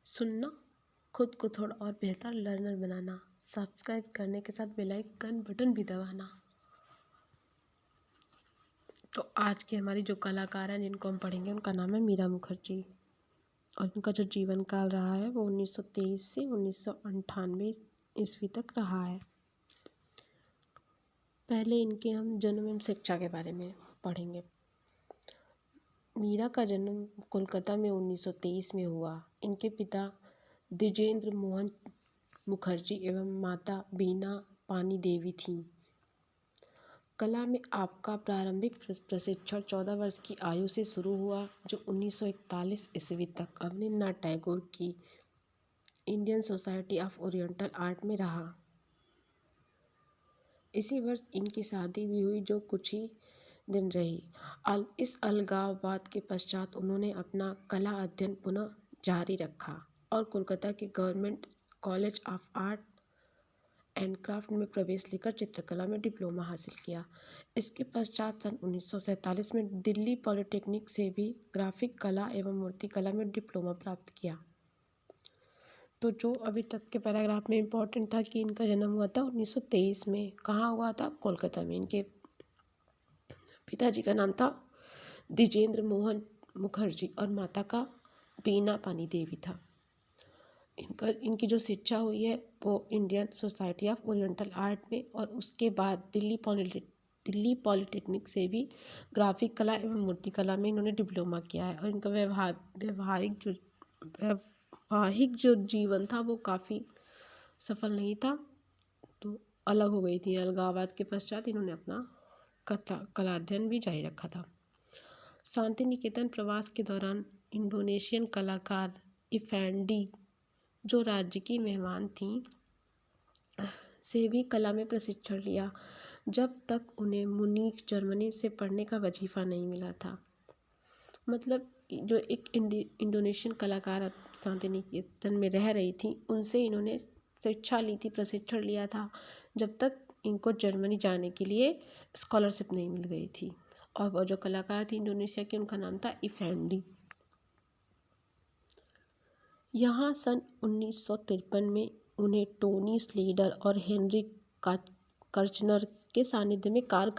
सुनना, खुद को थोड़ा और बेहतर लर्नर बनाना, सब्सक्राइब करने के साथ बेल आइकन बटन भी दबाना। तो आज की हमारी जो कलाकार हैं जिनको हम पढ़ेंगे उनका नाम है मीरा मुखर्जी और उनका जो जीवन काल रहा है वो 1923 से 1998 ईस्वी तक रहा है। पहले इनके हम जन्म एवं शिक्षा के बारे में पढ़ेंगे। मीरा का जन्म कोलकाता में 1923 में हुआ। इनके पिता द्विजेंद्र मोहन मुखर्जी एवं माता बीना पानी देवी थीं। कला में आपका प्रारंभिक प्रशिक्षण 14 वर्ष की आयु से शुरू हुआ, जो 1941 ईस्वी तक अवनींद्रनाथ टैगोर की Indian society of oriental art में रहा। इसी वर्ष इनकी शादी भी हुई, जो कुछ ही दिन रही। इस अलगाववाद के पश्चात उन्होंने अपना कला अध्ययन पुनः जारी रखा और कोलकाता के government college of art and craft में प्रवेश लेकर चित्रकला में डिप्लोमा हासिल किया। इसके पश्चात सन 1947 में दिल्ली पॉलिटेक्निक से भी ग्राफिक कला एवं मूर्तिकला में डिप्लोमा प्राप्त किया। तो जो अभी तक के पैराग्राफ में इम्पोर्टेंट था कि इनका जन्म हुआ था 1923 में। कहाँ हुआ था? कोलकाता में। इनके पिताजी का नाम था द्विजेंद्र मोहन मुखर्जी और माता का बीना पानी देवी था। इनकी जो शिक्षा हुई है वो Indian society of oriental art में और उसके बाद दिल्ली पॉलिटेक्निक से भी ग्राफिक कला एवं मूर्तिकला में इन्होंने डिप्लोमा किया है। और इनका वैवाहिक जो जीवन था वो काफ़ी सफल नहीं था, तो अलग हो गई थी। अलगाववाद के पश्चात इन्होंने अपना कला अध्ययन भी जारी रखा था। शांति निकेतन प्रवास के दौरान इंडोनेशियन कलाकार इफेंडी, जो राज्य की मेहमान थीं, से भी कला में प्रशिक्षण लिया, जब तक उन्हें मुनीख जर्मनी से पढ़ने का वजीफा नहीं मिला था। मतलब जो एक इंडोनेशियन कलाकार शांति निकेतन में रह रही थी, उनसे इन्होंने शिक्षा ली थी, प्रशिक्षण लिया था, जब तक इनको जर्मनी जाने के लिए स्कॉलरशिप नहीं मिल गई थी। और वो जो कलाकार थी इंडोनेशिया की, उनका नाम था इफेंडी। यहाँ सन 1953 में उन्हें टोनी स्लेडर और हेनरी कर्चनर के सानिध्य में कार्य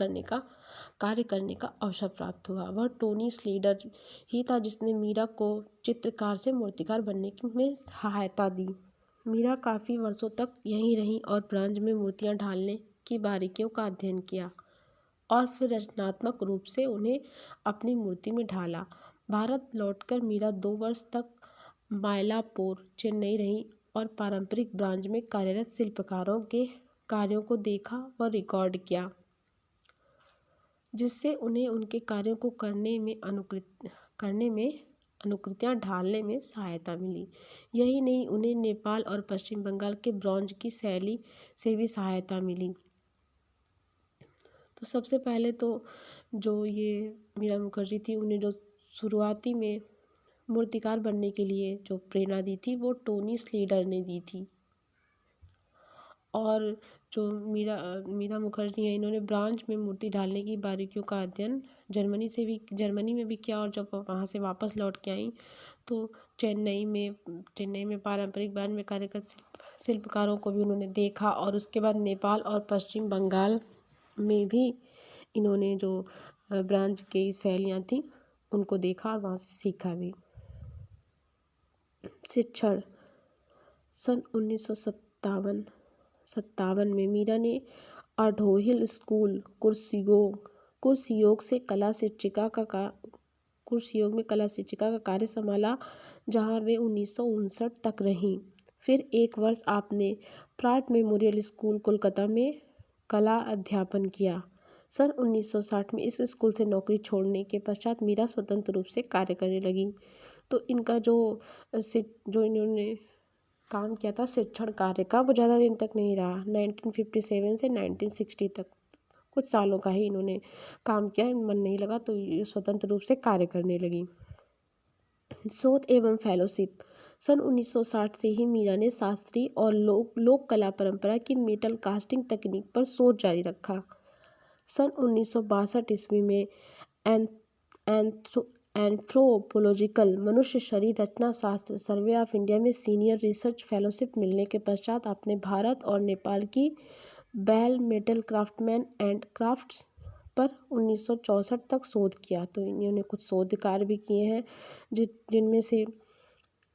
करने का अवसर प्राप्त हुआ। वह टोनी स्लेडर ही था जिसने मीरा को चित्रकार से मूर्तिकार बनने में सहायता दी। मीरा काफ़ी वर्षों तक यहीं रहीं और ब्रॉन्ज में मूर्तियाँ ढालने की बारीकियों का अध्ययन किया और फिर रचनात्मक रूप से उन्हें अपनी मूर्ति में ढाला। भारत लौटकर मीरा 2 वर्ष तक मायलापोर, चेन्नई रही और पारंपरिक ब्रॉन्ज में कार्यरत शिल्पकारों के कार्यों को देखा व रिकॉर्ड किया, जिससे उन्हें उनके कार्यों को करने में अनुकृतियाँ ढालने में सहायता मिली। यही नहीं, उन्हें नेपाल और पश्चिम बंगाल के ब्रॉन्ज की शैली से भी सहायता मिली। तो सबसे पहले तो जो ये मीरा मुखर्जी थी, उन्हें जो शुरुआती में मूर्तिकार बनने के लिए जो प्रेरणा दी थी वो टोनी स्लेडर ने दी थी। और जो मीरा मुखर्जी हैं, इन्होंने ब्रॉन्ज में मूर्ति ढालने की बारीकियों का अध्ययन जर्मनी में भी किया और जब वहाँ से वापस लौट के आई तो चेन्नई में पारंपरिक ब्रॉन्ज में कार्यरत शिल्पकारों को भी उन्होंने देखा और उसके बाद नेपाल और पश्चिम बंगाल में भी इन्होंने जो ब्रॉन्ज की शैलियाँ थी उनको देखा और वहाँ से सीखा भी। शिक्षण सन 1957 में मीरा ने अढोहिल स्कूल कुर्सियोग में कला शिक्षिका का कार्य संभाला, जहां वे 1959 तक रहीं। फिर 1 वर्ष आपने प्राट मेमोरियल स्कूल कोलकाता में कला अध्यापन किया। सन 1960 में इस स्कूल से नौकरी छोड़ने के पश्चात मीरा स्वतंत्र रूप से कार्य करने लगी। तो इनका जो इन्होंने काम किया था शिक्षण कार्य का, वो ज़्यादा दिन तक नहीं रहा। 1957 से 1960 तक कुछ सालों का ही इन्होंने काम किया, मन नहीं लगा तो ये स्वतंत्र रूप से कार्य करने लगी। शोध एवं फेलोशिप सन 1960 से ही मीरा ने शास्त्रीय और लोक कला परंपरा की मेटल कास्टिंग तकनीक पर शोध जारी रखा। सन 1962 ईस्वी में एंथ्रोपोलॉजिकल मनुष्य शरीर रचना शास्त्र सर्वे ऑफ इंडिया में सीनियर रिसर्च फेलोशिप मिलने के पश्चात आपने भारत और नेपाल की bell metal craftsman and crafts पर 1964 तक शोध किया। तो इन्होंने कुछ शोध कार्य भी किए हैं जिनमें से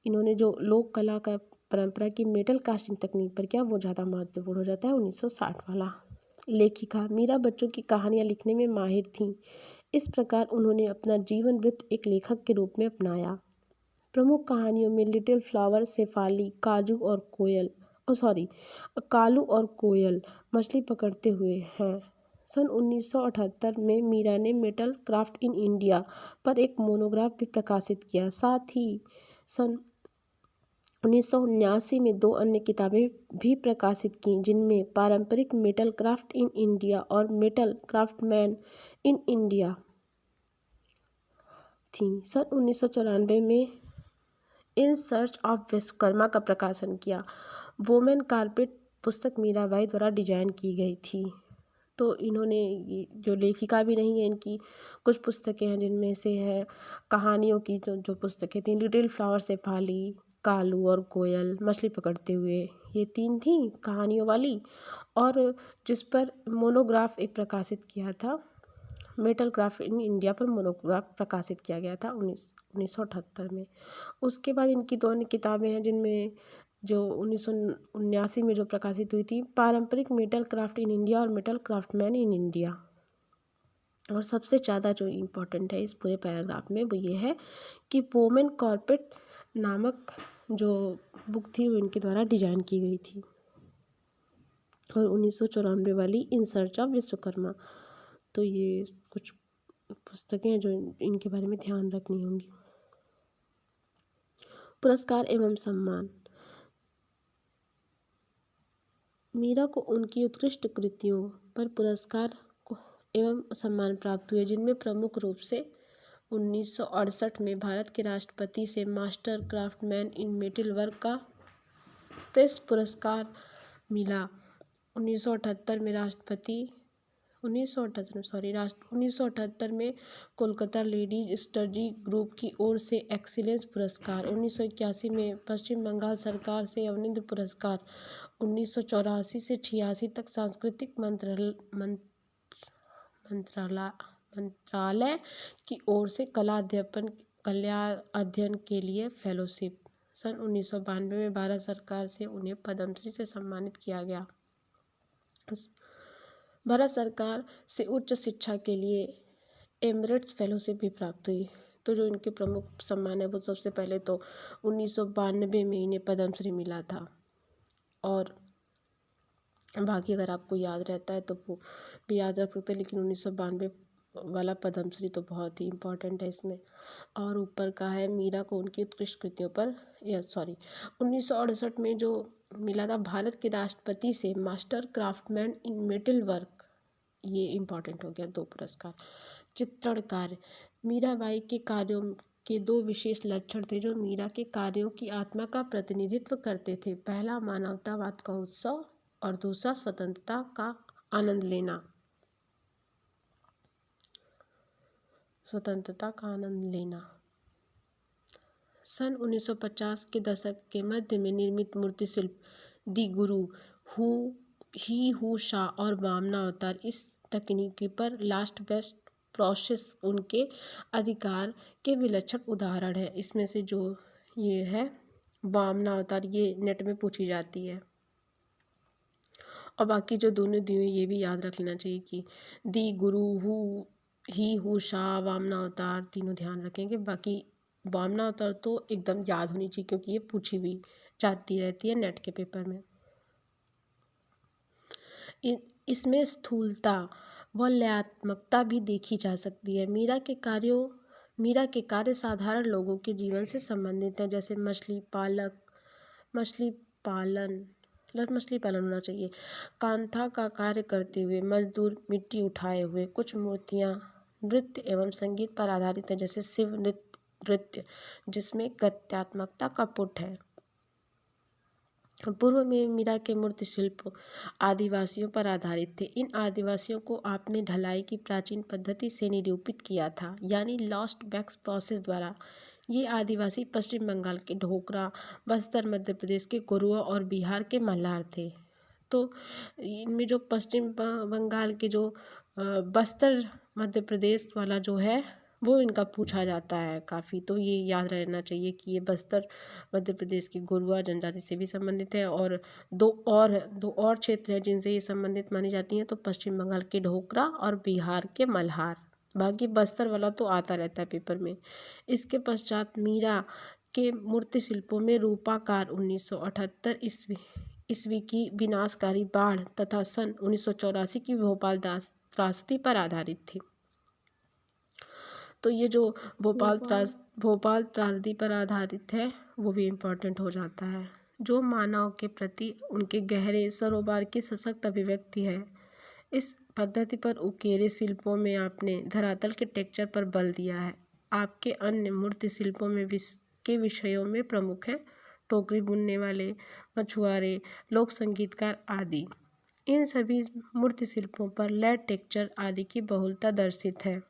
इन्होंने जो लोक कला का परंपरा की मेटल कास्टिंग तकनीक पर किया वो ज़्यादा महत्वपूर्ण हो जाता है 1960 वाला। लेखिका मीरा बच्चों की कहानियाँ लिखने में माहिर थीं। इस प्रकार उन्होंने अपना जीवन वृत्त एक लेखक के रूप में अपनाया। प्रमुख कहानियों में लिटिल फ्लावर, शेफाली, कालू और कोयल मछली पकड़ते हुए हैं। सन 1978 में मीरा ने मेटल क्राफ्ट इन इंडिया पर एक मोनोग्राफ भी प्रकाशित किया। साथ ही सन 1979 में 2 अन्य किताबें भी प्रकाशित की जिनमें पारंपरिक मेटल क्राफ्ट इन इंडिया और मेटल क्राफ्टमैन इन इंडिया थी। सन 1994 में इन सर्च ऑफ विश्वकर्मा का प्रकाशन किया। वोमेन कारपेट पुस्तक मीराबाई द्वारा डिजाइन की गई थी। तो इन्होंने जो लेखिका भी नहीं है, इनकी कुछ पुस्तकें हैं जिनमें से है कहानियों की जो पुस्तकें थी लिटिल फ्लावर, शेफाली, कालू और कोयल मछली पकड़ते हुए, ये 3 थी कहानियों वाली। और जिस पर मोनोग्राफ एक प्रकाशित किया था, मेटल क्राफ्ट इन इंडिया पर मोनोग्राफ प्रकाशित किया गया था 1978 में। उसके बाद इनकी 2 अन्य किताबें हैं जिनमें जो 1979 में जो प्रकाशित हुई थी, पारंपरिक मेटल क्राफ्ट इन इंडिया और मेटल क्राफ्टमैन इन इंडिया। और सबसे ज़्यादा जो इम्पोर्टेंट है इस पूरे पैराग्राफ में वो ये है कि वोमेन कॉर्पेट नामक जो बुक थी वो इनके द्वारा डिजाइन की गई थी। और 1994 वाली इन सर्च ऑफ विश्वकर्मा। तो ये कुछ पुस्तकें हैं जो इनके बारे में ध्यान रखनी होंगी। पुरस्कार एवं सम्मान। मीरा को उनकी उत्कृष्ट कृतियों पर पुरस्कार एवं सम्मान प्राप्त हुए जिनमें प्रमुख रूप से 1968 में भारत के राष्ट्रपति से मास्टर क्राफ्टमैन इन मेटल वर्क का प्रेस पुरस्कार मिला। 1978 में कोलकाता लेडीज स्टडी ग्रुप की ओर से एक्सीलेंस पुरस्कार। 1981 में पश्चिम बंगाल सरकार से अवनिंद्र पुरस्कार। 1984 से 86 तक सांस्कृतिक मंत्रालय की ओर से कला अध्ययन के लिए फेलोशिप। सन 1992 में भारत सरकार से उन्हें पद्मश्री से सम्मानित किया गया। भारत सरकार से उच्च शिक्षा के लिए एमरिट्स फेलोशिप भी प्राप्त हुई। तो जो इनके प्रमुख सम्मान है वो सबसे पहले तो 1992 में इन्हें पद्मश्री मिला था। और बाकी अगर आपको याद रहता है तो वो भी याद रख सकते हैं, लेकिन 1992 वाला पद्मश्री तो बहुत ही इम्पोर्टेंट है इसमें। और ऊपर का है मीरा को उनकी उत्कृष्ट कृतियों पर 1968 में जो मिला था भारत के राष्ट्रपति से मास्टर क्राफ्टमैन इन मेटल वर्क, ये इम्पोर्टेंट हो गया 2 पुरस्कार। चित्रण कार्य। मीराबाई के कार्यों के 2 विशेष लक्षण थे जो मीरा के कार्यों की आत्मा का प्रतिनिधित्व करते थे। पहला मानवतावाद का उत्सव और दूसरा स्वतंत्रता का आनंद लेना। सन 1950 के दशक के मध्य में निर्मित मूर्ति शिल्प दी गुरु, हू शा और वामना अवतार इस तकनीकी पर लास्ट बेस्ट प्रोसेस उनके अधिकार के विलक्षण उदाहरण है। इसमें से जो ये है वामना अवतार, ये नेट में पूछी जाती है। और बाकी जो दोनों दी हुई ये भी याद रख लेना चाहिए कि दी गुरु, हू शा, वामना अवतार तीनों ध्यान रखेंगे। बाकी वामना अवतार तो एकदम याद होनी चाहिए क्योंकि ये पूछी हुई जाती रहती है नेट के पेपर में। इसमें स्थूलता व लयात्मकता भी देखी जा सकती है। मीरा के कार्य साधारण लोगों के जीवन से संबंधित हैं, जैसे मछली पालन होना चाहिए, कांथा का कार्य करते हुए मजदूर, मिट्टी उठाए हुए। कुछ मूर्तियाँ नृत्य एवं संगीत पर आधारित हैं, जैसे शिव नृत्य जिसमें गत्यात्मकता का पुट है। पूर्व में मीरा के मूर्ति शिल्प आदिवासियों पर आधारित थे। इन आदिवासियों को आपने ढलाई की प्राचीन पद्धति से निरूपित किया था, यानी लॉस्ट वैक्स प्रोसेस द्वारा। ये आदिवासी पश्चिम बंगाल के ढोकरा, बस्तर मध्य प्रदेश के कोरुआ और बिहार के मल्हार थे। तो इनमें जो पश्चिम बंगाल के जो बस्तर मध्य प्रदेश वाला जो है वो इनका पूछा जाता है काफ़ी। तो ये याद रहना चाहिए कि ये बस्तर मध्य प्रदेश की गोरुआ जनजाति से भी संबंधित है। और दो और क्षेत्र हैं जिनसे ये संबंधित मानी जाती हैं, तो पश्चिम बंगाल के ढोकरा और बिहार के मल्हार। बाकी बस्तर वाला तो आता रहता है पेपर में। इसके पश्चात मीरा के मूर्ति शिल्पों में रूपाकार 1978 ईस्वी की विनाशकारी बाढ़ तथा सन 1984 की भोपाल त्रासदी पर आधारित थी। तो ये जो भोपाल त्रासदी पर आधारित है वो भी इम्पोर्टेंट हो जाता है, जो मानव के प्रति उनके गहरे सरोकार की सशक्त अभिव्यक्ति है। इस पद्धति पर उकेरे शिल्पों में आपने धरातल के टेक्सचर पर बल दिया है। आपके अन्य मूर्ति शिल्पों में के विषयों में प्रमुख हैं टोकरी बुनने वाले, मछुआरे, लोक संगीतकार आदि। इन सभी मूर्ति शिल्पों पर लैड टेक्सचर आदि की बहुलता दर्शित है।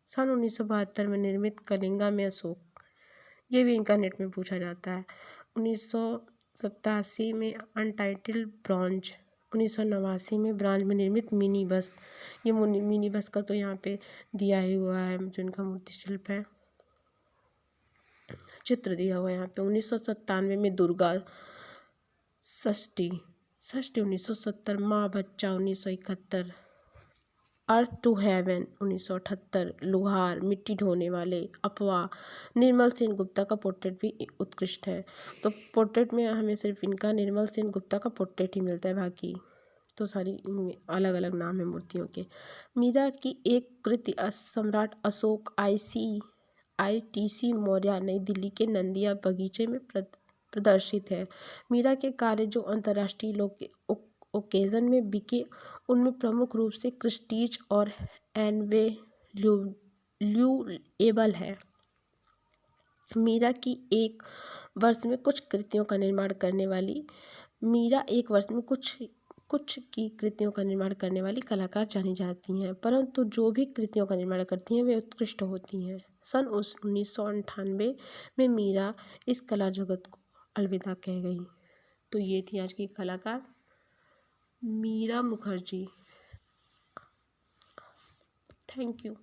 सन 1972 में निर्मित कलिंगा में अशोक, ये भी इनका नेट में पूछा जाता है। 1987 में अनटाइटल्ड ब्रॉन्ज, 1989 में ब्रॉन्ज में निर्मित मिनी बस। ये मिनी बस का तो यहाँ पे दिया ही हुआ है, जो इनका मूर्ति शिल्प है, चित्र दिया हुआ है यहाँ पे। 1997 में दुर्गा षष्ठी 1970, माँ बच्चा 1971, अर्थ टू हेवन 1978, लुहार, मिट्टी ढोने वाले, अपवा। निर्मल सेन गुप्ता का पोर्ट्रेट भी उत्कृष्ट है। तो पोर्ट्रेट में हमें सिर्फ इनका निर्मल सेन गुप्ता का पोर्ट्रेट ही मिलता है, बाकी तो सारी इनमें अलग अलग नाम है मूर्तियों के। मीरा की एक कृति सम्राट अशोक ITC मौर्य नई दिल्ली के नंदिया बगीचे में प्रदर्शित है। मीरा के कार्य जो अंतर्राष्ट्रीय ओकेजन में बिके, उनमें प्रमुख रूप से क्रिस्टीज और इनवैल्यूएबल है। मीरा की एक वर्ष में कुछ कृतियों का निर्माण करने वाली कृतियों का निर्माण करने वाली कलाकार जानी जाती हैं, परंतु जो भी कृतियों का निर्माण करती हैं वे उत्कृष्ट होती हैं। सन 1998 में मीरा इस कला जगत को अलविदा कह गई। तो ये थी आज की कलाकार मीरा मुखर्जी। Thank you.